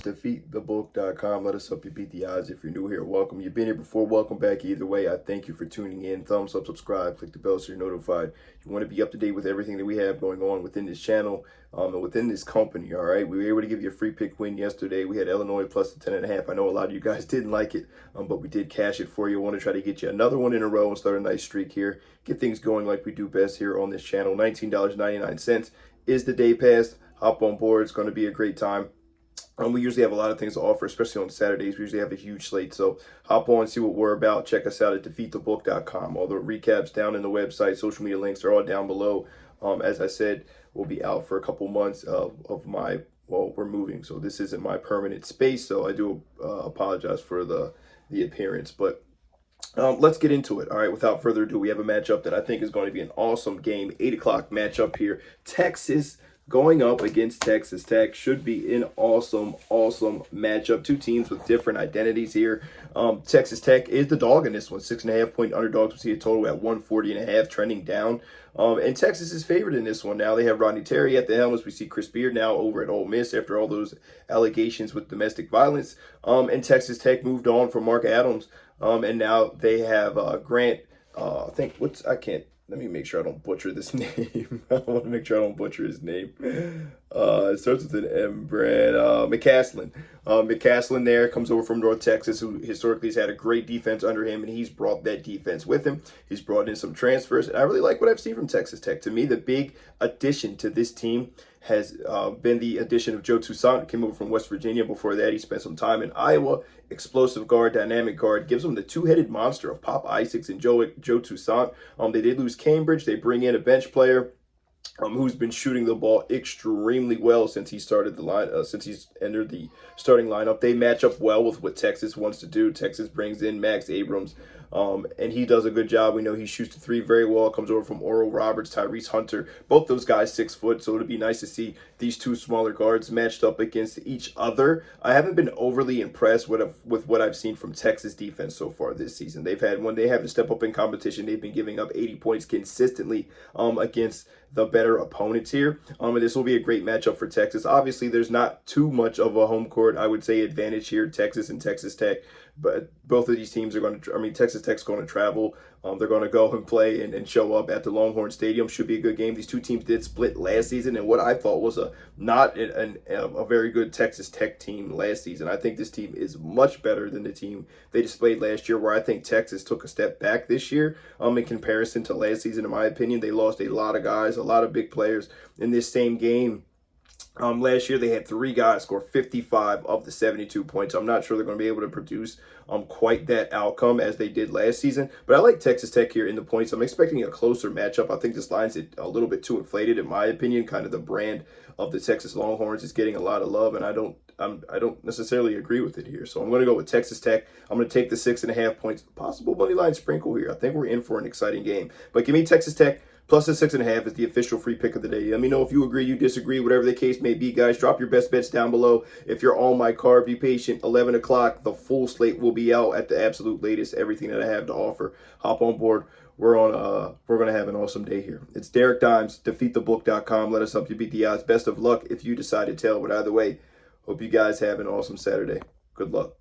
defeatthebook.com. Let us help you beat the odds. If you're new here, welcome. You've been here before, welcome back. Either way, I thank you for tuning in. Thumbs up, subscribe, click the bell so you're notified. You want to be up to date with everything that we have going on within this channel and within this company, all right? We were able to give you a free pick win yesterday. We had Illinois plus the 10.5. I know a lot of you guys didn't like it, but we did cash it for you. I want to try to get you another one in a row and start a nice streak here. Get things going like we do best here on this channel. $19.99 is the day pass. Hop on board. It's going to be a great time. We usually have a lot of things to offer, especially on Saturdays. We usually have a huge slate. So hop on, see what we're about. Check us out at defeatthebook.com. All the recaps down in the website. Social media links are all down below. As I said, we'll be out for a couple months of my, well, we're moving. So this isn't my permanent space. So I do apologize for the appearance. But let's get into it. All right, without further ado, we have a matchup that I think is going to be an awesome game. 8 o'clock matchup here. Texas going up against Texas Tech should be an awesome matchup. Two teams with different identities here. Texas Tech is the dog in this one. 6.5-point underdogs. We see a total at 140.5, trending down. And Texas is favored in this one. Now they have Rodney Terry at the helm. We see Chris Beard now over at Ole Miss after all those allegations with domestic violence. And Texas Tech moved on from Mark Adams. And now they have Grant. Let me make sure I don't butcher this name. I want to make sure I don't butcher his name. It starts with an M, Brad. McCaslin. McCaslin there comes over from North Texas, who historically has had a great defense under him, and he's brought that defense with him. He's brought in some transfers, and I really like what I've seen from Texas Tech. To me, the big addition to this team has been the addition of Joe Toussaint, who came over from West Virginia. Before that, he spent some time in Iowa. Explosive guard, dynamic guard, gives them the two-headed monster of Pop Isaacs and Joe Toussaint. They did lose Cambridge. They bring in a bench player who's been shooting the ball extremely well since he started the line, since he's entered the starting lineup. They match up well with what Texas wants to do. Texas brings in Max Abrams, and he does a good job. We know he shoots the three very well. Comes over from Oral Roberts, Tyrese Hunter. Both those guys 6 foot, so it'd be nice to see these two smaller guards matched up against each other. I haven't been overly impressed with what I've seen from Texas defense so far this season. They've had, when they have to step up in competition, they've been giving up 80 points consistently against the better opponents here. And this will be a great matchup for Texas. Obviously, there's not too much of a home court, I would say, advantage here, Texas and Texas Tech. But both of these teams are going to, Texas Tech's going to travel. They're going to go and play and show up at the Longhorns Stadium. Should be a good game. These two teams did split last season, and what I thought was not a very good Texas Tech team last season. I think this team is much better than the team they displayed last year, where I think Texas took a step back this year in comparison to last season. In my opinion, they lost a lot of guys, a lot of big players in this same game. Last year, they had 3 guys score 55 of the 72 points. I'm not sure they're going to be able to produce quite that outcome as they did last season. But I like Texas Tech here in the points. I'm expecting a closer matchup. I think this line's a little bit too inflated, in my opinion. Kind of the brand of the Texas Longhorns is getting a lot of love, and I don't necessarily agree with it here. So I'm going to go with Texas Tech. I'm going to take the 6.5 points. Possible money line sprinkle here. I think we're in for an exciting game. But give me Texas Tech. Plus the 6.5 is the official free pick of the day. Let me know if you agree, you disagree, whatever the case may be, guys. Drop your best bets down below. If you're on my card, be patient. 11 o'clock, the full slate will be out at the absolute latest. Everything that I have to offer. Hop on board. We're going to have an awesome day here. It's Derek Dimes, defeatthebook.com. Let us help you beat the odds. Best of luck if you decide to tail. But either way, hope you guys have an awesome Saturday. Good luck.